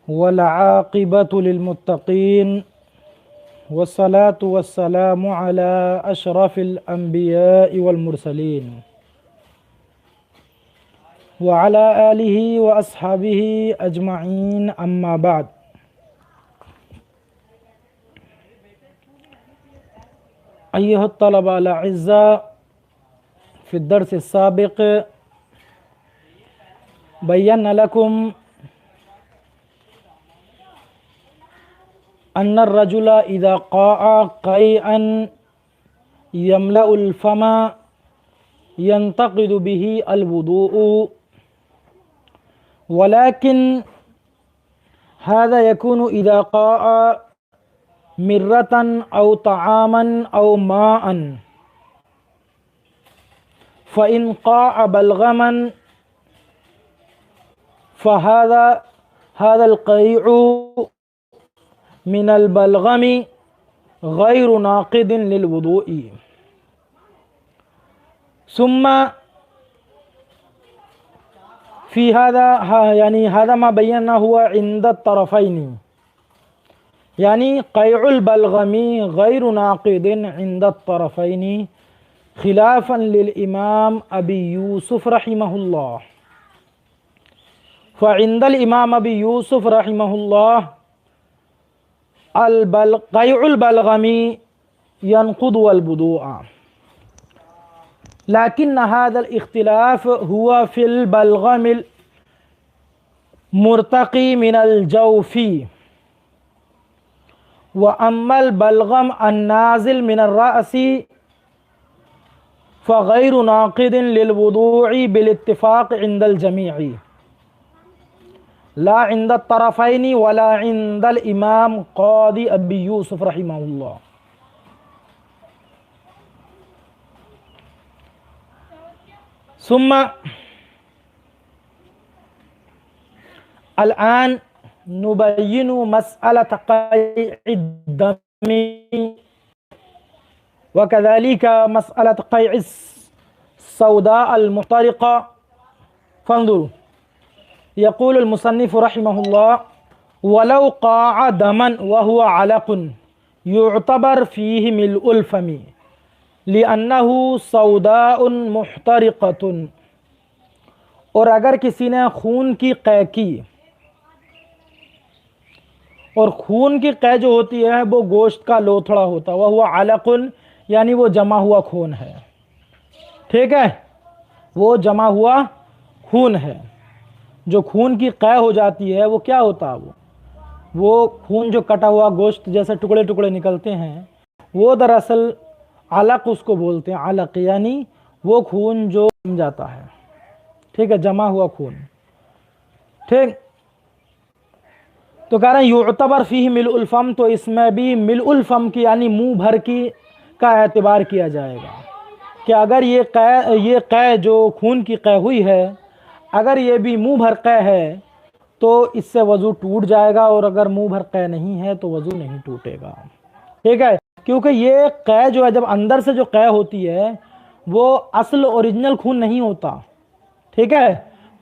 वल्आक़िबतु लिल्मुत्तक़ीन वस्सलातु वस्सलामु अला अशरफिल अंबियाइ वल मुरसलीन व अला आलिहि व अस्हाबिहि अजमईन अम्मा बाद। अय्युहत तलबा अल अज़्ज़ा फ़ि दर्स साबिक़ बय्यना लकुम अन्न अर्रजुला इज़ा क़ाअ क़ैअन यमलउल फ़मा यंतक़िदु बिही अल-वुदूअ वलाकिन हाज़ा यकूनु इज़ा क़ाअ मिर्रतन औ तआमन औ माअन फ़इन क़ाअ बलग़मन फ़हाज़ा क़ैअ मिनल बलग़मी गैरु नाक़िदिन लिल-वुदूइ सुम्मा फ़ी हाज़ा यानी हाज़ा मा बय्यना हुआ इंद तरफ़ैनी यानी क़ैउल बलग़मी गैरु नाक़िदिन इंद तरफ़ैनी खिलाफ़न लिल इमाम अबी यूसुफ़ रहिमहुल्लाह। फ़इंदल इमाम अबी यूसुफ़ रहिमहुल्लाह क़ैउल बलग़मी यनक़ुदु अल-वुदूअ लाकिन हाज़ल इख्तिलाफ़ हुआ फ़िल बलग़मिल मुर्तक़ी मिनल जौफ़ी व अम्मल बलग़म अन्नाज़िल मिनर रअसी फ़गैरु नाक़िदिन लिल-वुदूइ बिल-इत्तिफ़ाक़ इंदल जमीई ला इंदत तरफ़ैनी वला इंदल इमाम क़ादी अबी यूसुफ़ रहिमहुल्लाह। सुम्मा अल-आन नुबय्यिनु मसअलत क़ैइद्दमी व कज़ालिका मसअलत क़ैइस सौदा अल-मुहतरिक़ा। फ़ंज़ुरू यक़ूलुल मुसन्निफ़ु रहिमहुल्लाह वलौ क़ाअ दमन व हुवा अलक़ुन युअतबर फ़ीहि मिल्उल फ़मी लिअन्नहु सौदाउन मुहतरिक़तुन। और अगर किसी ने खून की क़ै की, और खून की क़ै जो होती है वो गोश्त का लोथड़ा होता है, वह हुआ अलक़ुन यानी वो जमा हुआ खून है, ठीक है, वो जमा हुआ खून है। जो खून की क़ै हो जाती है वो क्या होता है, वो खून जो कटा हुआ गोश्त जैसे टुकड़े टुकड़े निकलते हैं वो दरअसल अलक़ उसको बोलते हैं। अलक़ यानी वो खून जो जम जाता है, ठीक है, जमा हुआ खून, ठीक। तो कह रहे हैं युअतबर फ़ीहि मिल्उल फ़म, तो इसमें भी मिल्उल फ़म की यानी मुंह भर की का एतबार किया जाएगा कि अगर ये क़ै जो खून की क़ै हुई है अगर ये भी मुंह भर क़ै है तो इससे वज़ू टूट जाएगा, और अगर मुंह भर क़ै नहीं है तो वज़ू नहीं टूटेगा, ठीक है। क्योंकि ये क़ै जो है जब अंदर से जो क़ै होती है वो असल ओरिजिनल खून नहीं होता, ठीक है,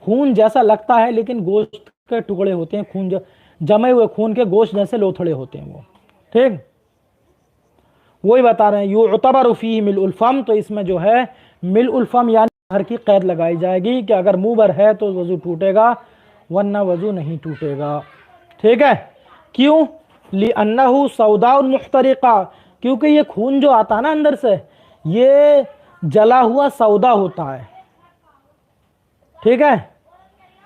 खून जैसा लगता है लेकिन गोश्त के टुकड़े होते हैं, खून जमे हुए खून के गोश्त जैसे लोथड़े होते हैं वो, ठीक। वही बता रहे हैं युअतबर फ़ीहि मिल्उल फ़म, तो इसमें जो है मिल्उल फ़म यानी भर की क़ैद लगाई जाएगी कि अगर मुंह भर है तो वज़ू टूटेगा वरना वज़ू नहीं टूटेगा, ठीक है। क्यों? लिअन्नहु सौदाउन मुहतरिक़ा, क्योंकि ये खून जो आता है ना अंदर से ये जला हुआ सौदा होता है, ठीक है,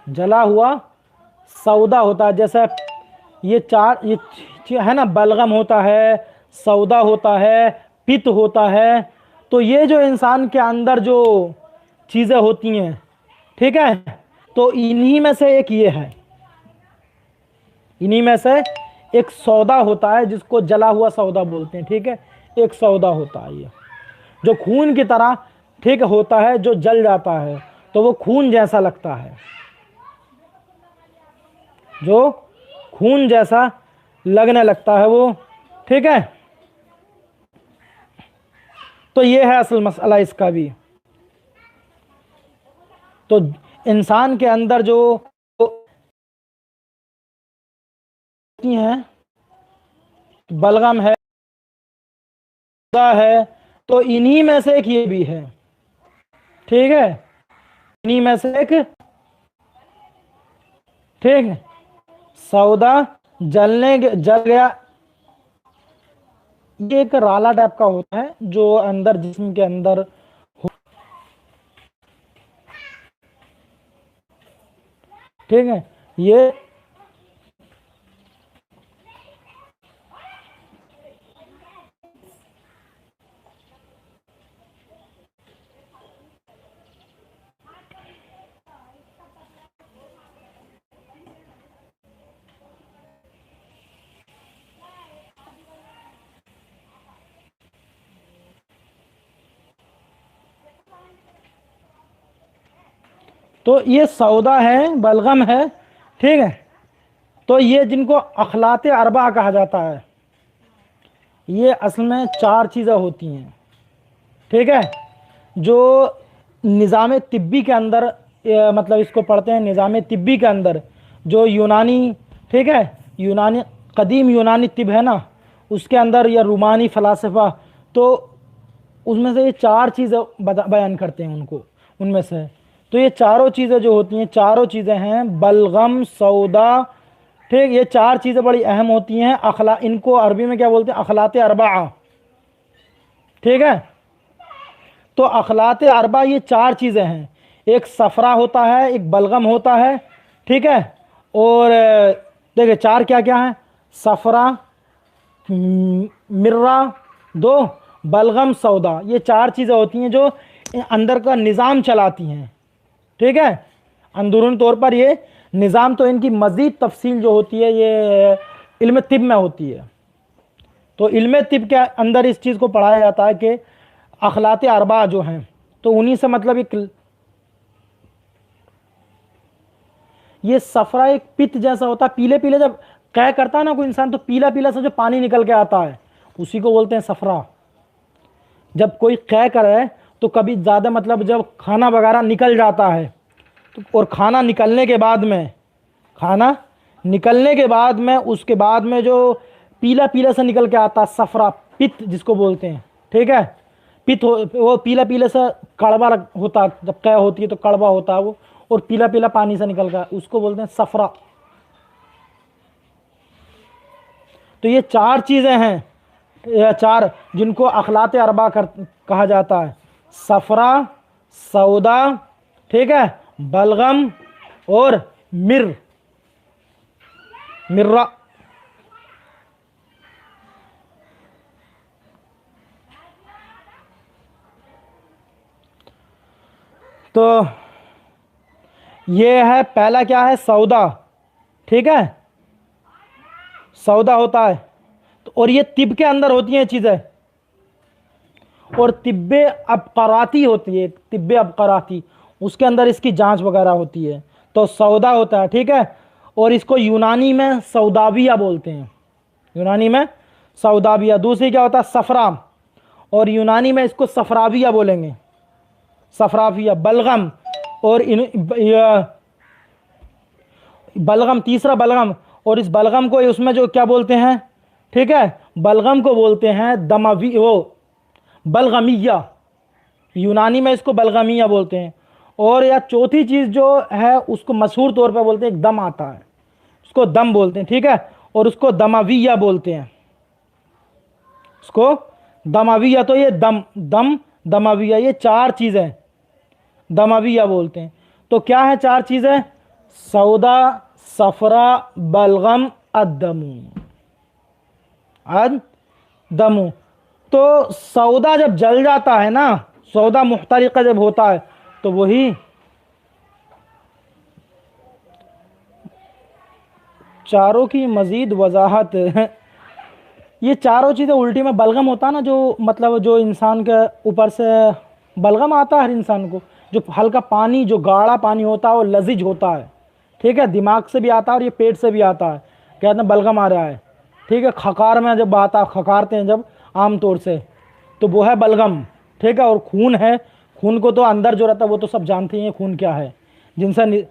जला हुआ सौदा होता है। जैसे ये है ना, बलगम होता है, सौदा होता है, पित्त होता है, तो ये जो इंसान के अंदर जो चीज़ें होती हैं, ठीक है, तो इन्हीं में से एक ये है, इन्हीं में से एक सौदा होता है जिसको जला हुआ सौदा बोलते हैं, ठीक है, एक सौदा होता है ये जो खून की तरह, ठीक होता है, जो जल जाता है तो वो खून जैसा लगता है, जो खून जैसा लगने लगता है वो, ठीक है। तो ये है असल मसला इसका भी। तो इंसान के अंदर जो होती हैं, बलगम है, सौदा है, तो इन्हीं में से एक ये भी है। ठीक है, इन्हीं में से एक, ठीक है। सौदा जल गया, ये एक राला टाइप का होता है जो अंदर जिस्म के अंदर ठीक है। ये तो ये सौदा है, बलगम है, ठीक है। तो ये जिनको अखलाते अरबा कहा जाता है, ये असल में 4 चीज़ें होती हैं, ठीक है। जो निज़ाम तिब्बी के अंदर मतलब इसको पढ़ते हैं, निज़ाम तिब्बी के अंदर जो यूनानी, ठीक है, यूनानी कदीम यूनानी तिब है ना, उसके अंदर या रूमानी फ़लासफ़ा, तो उसमें से ये 4 चीज़ें बयान करते हैं उनको, उनमें से। तो ये चारों चीज़ें जो होती हैं, चारों चीज़ें हैं बलगम, सौदा, ठीक। ये 4 चीज़ें बड़ी अहम होती हैं। इनको अरबी में क्या बोलते हैं? अखलाते अरबा, ठीक है। तो अखलाते अरबा ये 4 चीज़ें हैं, एक सफ़रा होता है, एक बलगम होता है, ठीक है। और देखिए 4 क्या क्या हैं? सफ़रा, मिर्रा, 2 बलगम, सौदा। ये 4 चीज़ें होती हैं जो अंदर का निज़ाम चलाती हैं, ठीक है। अंदरूनी तौर पर ये निज़ाम, तो इनकी मज़ीद तफसील जो होती है ये इल्म तिब में होती है। तो इल्म तिब के अंदर इस चीज़ को पढ़ाया जाता है कि अखलाते अरबा जो हैं, तो उन्हीं से मतलब एक ये सफ़रा एक पित्त जैसा होता है, पीले पीले जब कै करता है ना कोई इंसान, तो पीला पीला सा जो पानी निकल के आता है, उसी को बोलते हैं सफ़रा। जब कोई कै करे तो कभी ज़्यादा मतलब जब खाना वगैरह निकल जाता है, तो और खाना निकलने के बाद में, खाना निकलने के बाद में, उसके बाद में जो पीला पीला सा निकल के आता है, सफ़रा पित्त जिसको बोलते हैं, ठीक है। पित्त वो पीला पीला सा कड़वा होता है, जब कै होती है तो कड़वा होता है वो, और पीला पीला पानी से निकल का, उसको बोलते हैं सफ़रा। तो ये 4 चीज़ें हैं, या 4 जिनको अखलाते अरबा कहा जाता है, सफ़रा, सौदा, ठीक है, बलगम और मिर्रा। तो ये है पहला, क्या है? सौदा, ठीक है, सौदा होता है। तो और ये तिब के अंदर होती हैं चीज़ें, और तिब्बे अबकराती होती है, तिब्बे अबकराती, उसके अंदर इसकी जांच वगैरह होती है। तो सौदा होता है, ठीक है। और इसको यूनानी में सौदाविया बोलते हैं, यूनानी में सौदाविया। दूसरी क्या होता है? सफ़रा, और यूनानी में इसको सफ़राविया बोलेंगे, सफ़राविया। बलगम, और बलगम, तीसरा बलगम, और इस बलगम को उसमें जो क्या बोलते हैं, ठीक है, बलगम को बोलते हैं दमावी, वो बलगमिया, यूनानी में इसको बलगमिया बोलते हैं। और या चौथी चीज़ जो है उसको मशहूर तौर पे बोलते हैं, एक दम आता है, उसको दम बोलते हैं, ठीक है, और उसको दमाविया बोलते हैं, उसको दमाविया। तो ये दमाविया, ये 4 चीज़ें दमाविया बोलते हैं। तो क्या है 4 चीज़ें? सौदा, सफ़रा, बलगम, अददमू। तो सौदा जब जल जाता है ना, सौदा मुहतरिका जब होता है, तो वही चारों की मज़ीद वजाहत ये चारों चीज़ें उल्टी में बलगम होता है ना, जो मतलब जो इंसान के ऊपर से बलगम आता है हर इंसान को, जो हल्का पानी, जो गाढ़ा पानी होता है, वो लजीज होता है, ठीक है, दिमाग से भी आता है और ये पेट से भी आता है, कहते हैं बलगम आ रहा है, ठीक है। खकार में जब आता, खकारते हैं जब आम तौर से, तो वो है बलगम, ठीक है। और खून है, खून को तो अंदर जो रहता है वो तो सब जानते हैं खून क्या है, जिनसे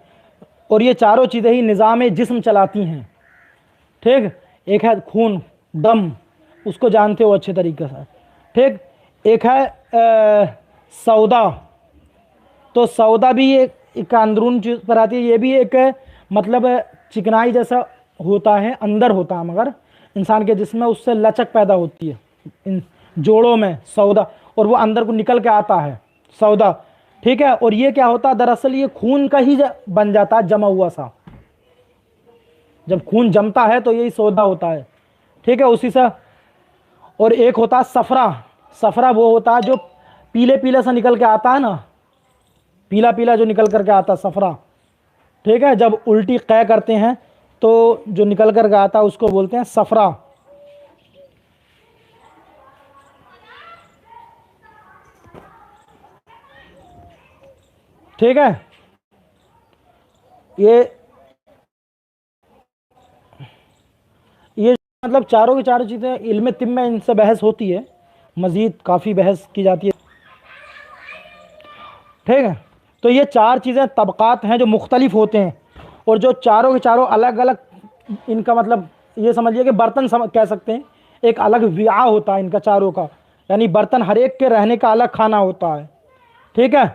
और ये चारों चीज़ें ही निज़ाम जिस्म चलाती हैं, ठीक, एक है खून दम, उसको जानते हो अच्छे तरीके से, ठीक। एक है सौदा, तो सौदा भी एक अंदरून चीज पर आती है, ये भी एक मतलब चिकनाई जैसा होता है, अंदर होता है मगर इंसान के जिस्म में, उससे लचक पैदा होती है इन जोड़ों में सौदा, और वो अंदर को निकल के आता है सौदा, ठीक है। और ये क्या होता है, दरअसल ये खून का ही बन जाता है, जमा हुआ सा, जब खून जमता है तो यही सौदा होता है, ठीक है, उसी से। और एक होता है सफरा, सफरा वो होता है जो पीले पीले सा निकल के आता है ना, पीला पीला जो निकल करके आता है सफरा, ठीक है। जब उल्टी कै करते हैं तो जो निकल करके आता है उसको बोलते हैं सफरा, ठीक है। ये मतलब चारों की चारों चीज़ें इल्म तिब में इनसे बहस होती है, मज़ीद काफ़ी बहस की जाती है, ठीक है। तो ये चार चीज़ें तबक़ात हैं जो मुख्तलिफ होते हैं, और जो चारों के चारों अलग अलग, इनका मतलब ये समझिए कि बर्तन कह सकते हैं, एक अलग विआ होता है इनका चारों का, यानी बर्तन हर एक के रहने का अलग खाना होता है, ठीक है।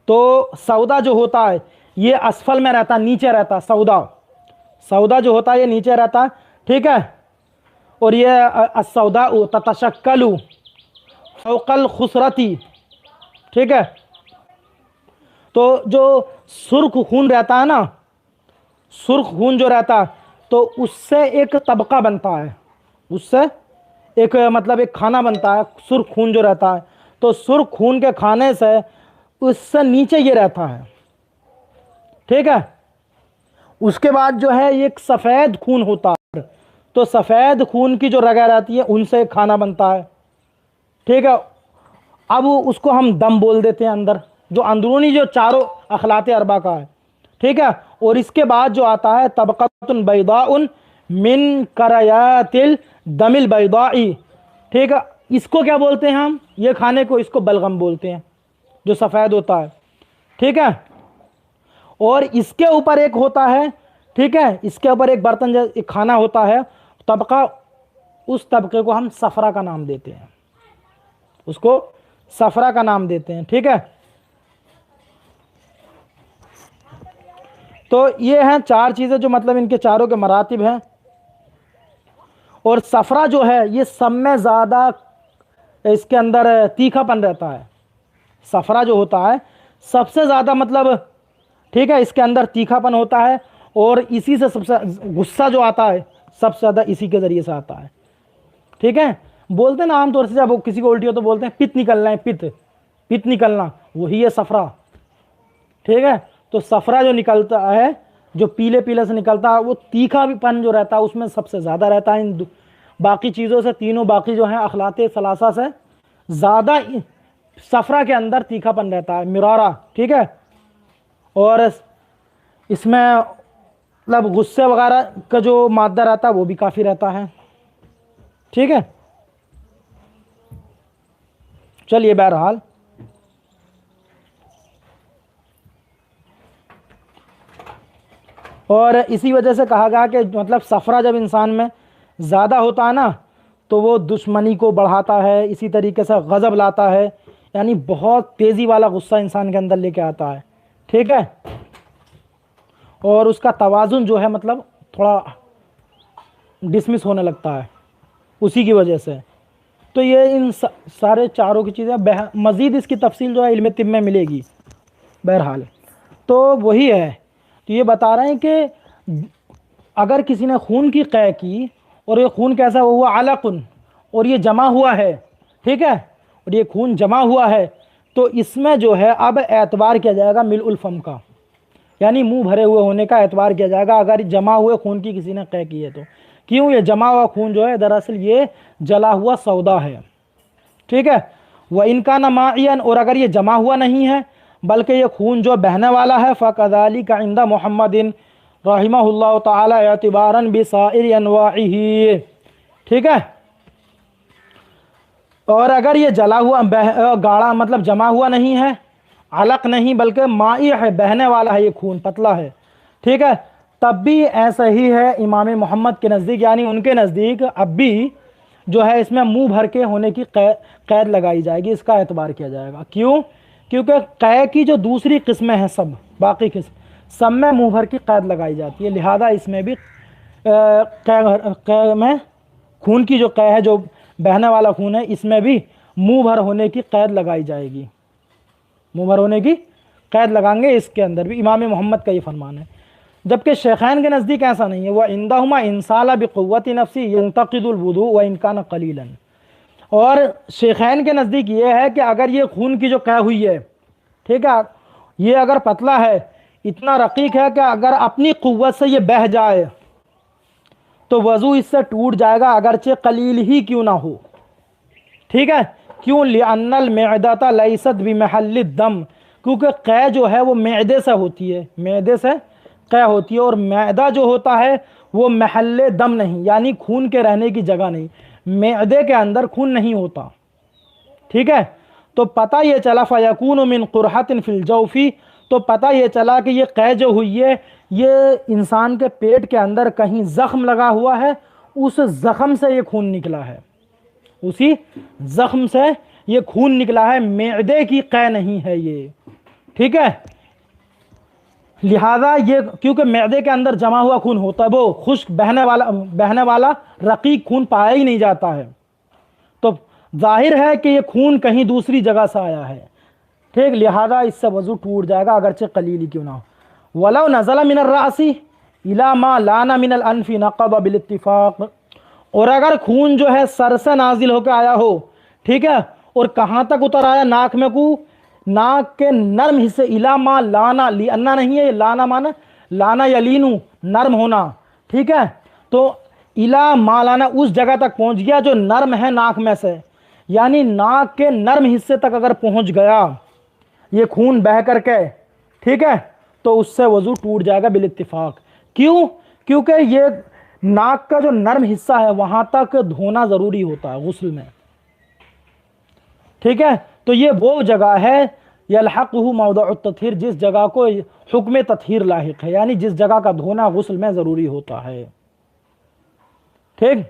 तो सौदा जो होता है ये असफल में रहता है, नीचे रहता है सौदा, सौदा जो होता है ये नीचे रहता है, ठीक है। और ये सौदा ततशक्कलु फौकल खुसरती, ठीक है। तो जो सुर्ख खून रहता है ना, सुर्ख खून जो रहता है तो उससे एक तबका बनता है, उससे एक मतलब एक खाना बनता है सुर्ख खून जो रहता है, तो सुर्ख खून के खाने से उससे नीचे ये रहता है, ठीक है। उसके बाद जो है एक सफ़ेद खून होता है, तो सफ़ेद खून की जो रगें रहती है उनसे खाना बनता है, ठीक है। अब उसको हम दम बोल देते हैं अंदर, जो अंदरूनी जो चारों अखलात अरबा का है, ठीक है। और इसके बाद जो आता है तबक़तुन बैदाउन मिन करयातिल दमिल बैदाई, ठीक है। इसको क्या बोलते हैं हम, ये खाने को, इसको बलगम बोलते हैं, जो सफ़ेद होता है, ठीक है। और इसके ऊपर एक होता है, ठीक है, इसके ऊपर एक बर्तन एक खाना होता है तबका, उस तबके को हम सफरा का नाम देते हैं, उसको सफरा का नाम देते हैं, ठीक है। तो ये हैं चार चीज़ें जो मतलब इनके चारों के मरातिब हैं। और सफरा जो है ये सब में ज़्यादा इसके अंदर तीखापन रहता है, सफरा जो होता है सबसे ज़्यादा मतलब, ठीक है, इसके अंदर तीखापन होता है, और इसी से सबसे गुस्सा जो आता है सबसे ज़्यादा इसी के ज़रिए से आता है, ठीक है। बोलते हैं ना आमतौर से जब किसी को उल्टी हो तो बोलते हैं पित्त निकलना है, पित्त, पित्त निकलना, वही है सफरा, ठीक है। तो सफरा जो निकलता है, जो पीले पीले से निकलता है, वो तीखापन जो रहता है उसमें सबसे ज़्यादा रहता है इन बाकी चीज़ों से, तीनों बाकी जो हैं अखलाते सलासा से ज़्यादा सफरा के अंदर तीखापन रहता है, मिरारा, ठीक है। और इसमें मतलब गुस्से वगैरह का जो मादा रहता है वो भी काफ़ी रहता है, ठीक है। चलिए बहरहाल, और इसी वजह से कहा गया कि मतलब सफरा जब इंसान में ज़्यादा होता है ना तो वो दुश्मनी को बढ़ाता है, इसी तरीके से गज़ब लाता है, यानी बहुत तेज़ी वाला गुस्सा इंसान के अंदर लेके आता है, ठीक है। और उसका तवाज़ुन जो है मतलब थोड़ा डिसमिस होने लगता है उसी की वजह से। तो ये इन सारे चारों की चीज़ें, मज़ीद इसकी तफसील जो है इल्म तिब में मिलेगी बहरहाल। तो वही है, तो ये बता रहे हैं कि अगर किसी ने खून की कै की और ये खून कैसा हुआ, अलकुन, और ये जमा हुआ है, ठीक है, और ये खून जमा हुआ है, तो इसमें जो है अब एतबार किया जाएगा मिलउल फम का, यानी मुंह भरे हुए होने का एतबार किया जाएगा अगर जमा हुए खून की किसी ने कै की है तो। क्यों, ये जमा हुआ खून जो है दरअसल ये जला हुआ सौदा है, ठीक है। वह इनका नमायन, और अगर ये जमा हुआ नहीं है बल्कि ये खून जो बहने वाला है, फ़कज़ालिका इंदा मुहम्मदिन रहिमहुल्लाह ताला एतबारन बिसाइर अनवाइही, ठीक है। और अगर ये जला हुआ गाढ़ा मतलब जमा हुआ नहीं है, अलग नहीं, बल्कि माई है, बहने वाला है, ये खून पतला है, ठीक है, तब भी ऐसा ही है इमाम मोहम्मद के नज़दीक, यानी उनके नज़दीक अब भी जो है इसमें मुंह भर के होने की कैद लगाई जाएगी, इसका एतबार किया जाएगा। क्यों? क्योंकि कै की जो दूसरी किस्में हैं, सब बाकी किस्म सब में मुंह भर की कैद लगाई जाती है, लिहाजा इसमें भी कै में खून की जो कै है, जो बहने वाला खून है, इसमें भी मुंह भर होने की कैद लगाई जाएगी, मुंह भर होने की कैद लगाएंगे। इसके अंदर भी इमाम मोहम्मद का ये फरमान है, जबकि शेखैन के नज़दीक ऐसा नहीं है। वह इंदाहुमा इंसाला बिक़ुव्वति नफ्सी यंतक़िदुल वुदू व इन कान क़लीलन। और शेखैन के नज़दीक ये है कि अगर ये खून की जो कै हुई है, ठीक है, ये अगर पतला है, इतना रकीक है कि अगर अपनी क़ुव्वत से ये बह जाए तो वज़ू इससे टूट जाएगा, अगरचे कलील ही क्यों ना हो। ठीक है, क्यों? लिअन्नल मिअदता लैसत बिमहल्लिद दम, क्योंकि कै जो है वो मैदे से होती है, मैदे से कै होती है, और मैदा जो होता है वो महल्ले दम नहीं, यानी खून के रहने की जगह नहीं, मैदे के अंदर खून नहीं होता। ठीक है, तो पता ये चला फ़यकून मिन क़ुरहतिन फ़िल जौफ़ी, तो पता ये चला कि ये कै जो हुई है ये इंसान के पेट के अंदर कहीं ज़ख्म लगा हुआ है, उस ज़ख्म से ये खून निकला है, उसी ज़ख्म से ये खून निकला है, मैदे की कै नहीं है ये। ठीक है, लिहाजा ये क्योंकि मैदे के अंदर जमा हुआ खून होता है, वो खुश्क बहने वाला रकीक खून पाया ही नहीं जाता है, तो जाहिर है कि ये खून कहीं दूसरी जगह से आया है। ठीक, लिहाजा इससे वज़ू टूट जाएगा, अगरचे कलीली क्यों ना हो। वलौ नज़ला मिनर रासी इला मा लाना मिनल अनफी नक़ब बिल इत्तिफ़ाक़, और अगर खून जो है सर से नाजिल होकर आया हो, ठीक है, और कहाँ तक उतर आया? नाक में को, नाक के नर्म हिस्से, इला मा लाना, लिअन्ना नहीं है, लाना माना लाना यलीनू, नर्म होना। ठीक है, तो इला मा लाना उस जगह तक पहुँच गया जो नर्म है नाक में से, यानी नाक के नर्म हिस्से तक अगर पहुँच गया ये खून बह करके, ठीक है, तो उससे वज़ू टूट जाएगा बिल इत्तिफ़ाक़। क्यों? क्योंकि ये नाक का जो नर्म हिस्सा है वहाँ तक धोना ज़रूरी होता है गुस्ल में। ठीक है, तो ये वो जगह है यलहक़हु मौदअ तत्हीर, जिस जगह को हुक्म तत्हीर लाहिक है, यानी जिस जगह का धोना गुस्ल में ज़रूरी होता है। ठीक,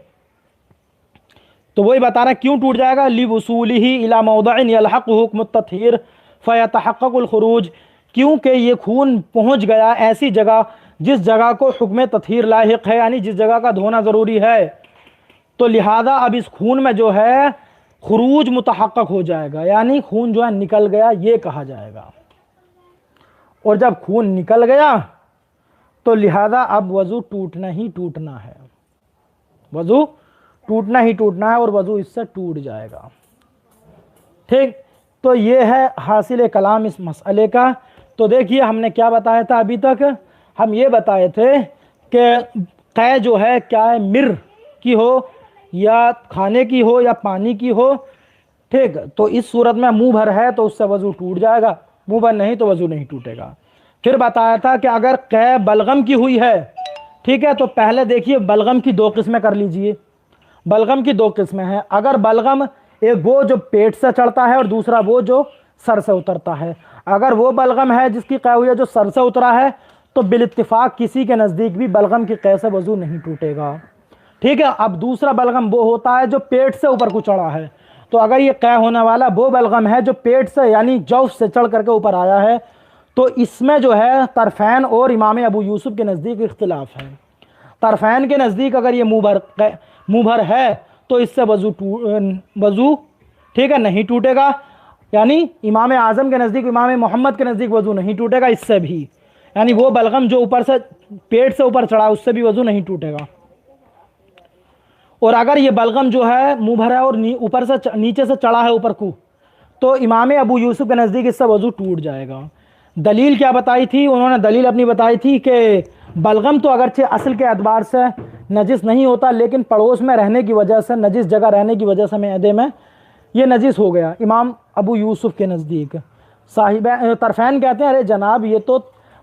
तो वही बता रहा है क्यों टूट जाएगा। लिवसूलिही इला मौदअन यलहक़हु हुक्म तत्हीर फ़यतहक़्क़ुल ख़ुरूज, क्योंकि ये खून पहुँच गया ऐसी जगह जिस जगह को हुक्म तत्हीर लाहिक है, यानी जिस जगह का धोना ज़रूरी है, तो लिहाजा अब इस खून में जो है खुरूज मुतहक्कक हो जाएगा, यानी खून जो है निकल गया ये कहा जाएगा। और जब खून निकल गया तो लिहाजा अब वज़ू टूटना ही टूटना है, वज़ू टूटना ही टूटना है, और वज़ू इससे टूट जाएगा। ठीक, तो ये है हासिल कलाम इस मसले का। तो देखिए हमने क्या बताया था अभी तक, हम ये बताए थे कि कै जो है क्या है, मिर की हो या खाने की हो या पानी की हो। ठीक, तो इस सूरत में मुंह भर है तो उससे वज़ू टूट जाएगा, मुंह भर नहीं तो वज़ू नहीं टूटेगा। फिर बताया था कि अगर कै बलगम की हुई है, ठीक है, तो पहले देखिए बलगम की दो किस्में कर लीजिए। बलगम की दो किस्में हैं। अगर बलगम एक वो जो पेट से चढ़ता है और दूसरा वो जो सर से उतरता है, अगर वो बलगम है जिसकी कै हुई है जो सर से उतरा है, तो बिल इत्तिफ़ाक़ किसी के नज़दीक भी बलगम की कै से वज़ू नहीं टूटेगा। ठीक है, अब दूसरा बलगम वो होता है जो पेट से ऊपर को चढ़ा है, तो अगर ये कै होने वाला वो बलगम है जो पेट से यानी जौफ से चढ़ करके ऊपर आया है, तो इसमें जो है तरफ़ैन और इमाम अबू यूसुफ के नज़दीक इख्तिलाफ है। तरफ़ैन के नज़दीक अगर ये मुँह भर है तो इससे वज़ू ठीक है नहीं टूटेगा, यानी इमाम आज़म के नज़दीक, इमाम मोहम्मद के नज़दीक वज़ू नहीं टूटेगा इससे भी, यानी वो बलगम जो ऊपर से पेट से ऊपर चढ़ा उससे भी वज़ू नहीं टूटेगा। और अगर ये बलगम जो है मुँह भर है और ऊपर से नीचे से चढ़ा है ऊपर को, तो इमाम अबू यूसुफ के नज़दीक इससे वज़ू टूट जाएगा। दलील क्या बताई थी उन्होंने? दलील अपनी बताई थी कि बलगम तो अगरचे असल के एतबार से नजिस नहीं होता, लेकिन पड़ोस में रहने की वजह से, नजिस जगह रहने की वजह से मैदे में ये नजिस हो गया। इमाम अबू यूसुफ के नज़दीक साहिब तरफ़ैन कहते हैं, अरे जनाब ये तो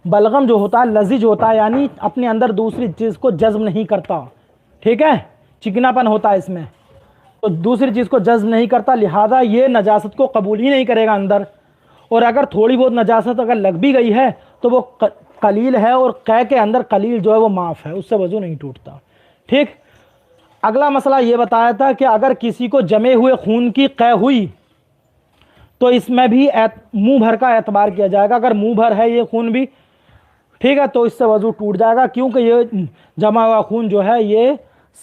बलगम जो होता है लजीज होता है, यानी अपने अंदर दूसरी चीज़ को जज्ब नहीं करता। ठीक है, चिकनापन होता है इसमें, तो दूसरी चीज़ को जज्ब नहीं करता, लिहाजा ये नजासत को कबूल ही नहीं करेगा अंदर। और अगर थोड़ी बहुत नजासत अगर लग भी गई है तो वो कलील है और कै के अंदर कलील जो है वो माफ़ है, उससे वज़ू नहीं टूटता। ठीक। अगला मसला ये बताया था कि अगर किसी को जमे हुए खून की कै हुई तो इसमें भी मुंह भर का एतबार किया जाएगा। अगर मुंह भर है ये खून भी, ठीक है, तो इससे वज़ू टूट जाएगा, क्योंकि ये जमा हुआ खून जो है ये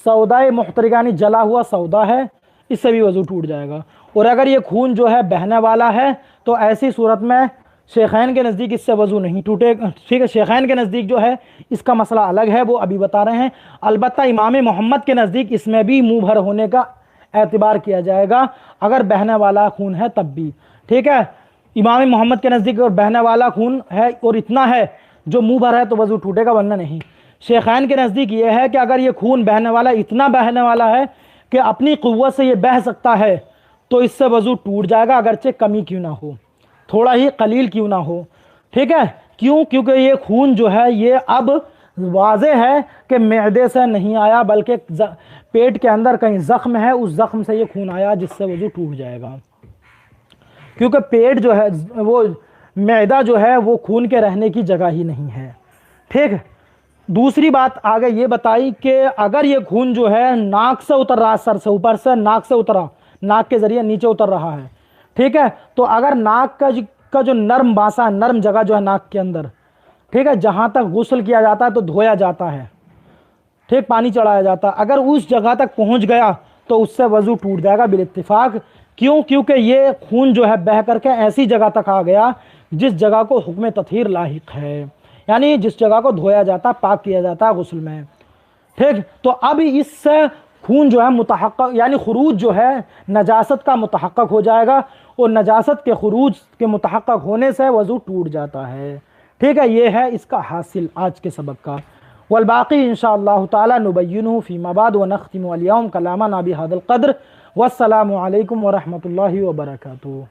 सौदाए मुहतरिका यानी जला हुआ सौदा है, इससे भी वज़ू टूट जाएगा। और अगर ये खून जो है बहने वाला है तो ऐसी सूरत में शेखैन के नज़दीक इससे वज़ू नहीं टूटेगा। ठीक है, शेखैन के नज़दीक जो है इसका मसला अलग है, वो अभी बता रहे हैं। अलबत्ता इमाम मोहम्मद के नज़दीक इसमें भी मुँह भर होने का एतबार किया जाएगा, अगर बहने वाला खून है तब भी। ठीक है, इमाम मोहम्मद के नज़दीक और बहने वाला खून है और इतना है जो मुँह भर है तो वज़ू टूटेगा, वरना नहीं। शेखैन के नज़दीक ये है कि अगर ये खून बहने वाला, इतना बहने वाला है कि अपनी क़ुव्वत से ये बह सकता है, तो इससे वज़ू टूट जाएगा, अगरचे कमी क्यों ना हो, थोड़ा ही कलील क्यों ना हो। ठीक है, क्यों? क्योंकि ये खून जो है ये अब वाज़े है कि मैदे से नहीं आया, बल्कि पेट के अंदर कहीं ज़ख्म है, उस ज़ख्म से ये खून आया, जिससे वज़ू टूट जाएगा। क्योंकि पेट जो है वो, मैदा जो है वो खून के रहने की जगह ही नहीं है। ठीक। दूसरी बात आगे ये बताई कि अगर ये खून जो है नाक से उतर रहा, सर से ऊपर से नाक से उतरा, नाक के ज़रिए नीचे उतर रहा है, ठीक है, तो अगर नाक का जो नर्म बासा, नर्म जगह जो है नाक के अंदर, ठीक है, जहाँ तक गुस्ल किया जाता है तो धोया जाता है, ठीक, पानी चढ़ाया जाता है, अगर उस जगह तक पहुँच गया तो उससे वज़ू टूट जाएगा बिल-इत्तिफाक। क्यों? क्योंकि ये खून जो है बह करके ऐसी जगह तक आ गया जिस जगह को हुक्म तत्हीर लाहिक है, यानी जिस जगह को धोया जाता, पाक किया जाता है गुस्ल में। ठीक, तो अब इससे खून जो है मुतहक्कक, यानी खुरूज जो है नजासत का मुतहक्कक हो जाएगा, और नजासत के खुरूज के मुतहक्कक होने से वज़ू टूट जाता है। ठीक है, ये है इसका हासिल आज के सबक का। वल्बाक़ी इंशाअल्लाह ताला नुबय्यिनुहु फ़ीमा बाद व नख्तिमु अल-यौम कलामना बिहाज़ल क़द्र। वस्सलामु अलैकुम व रहमतुल्लाहि व बरकातुहू।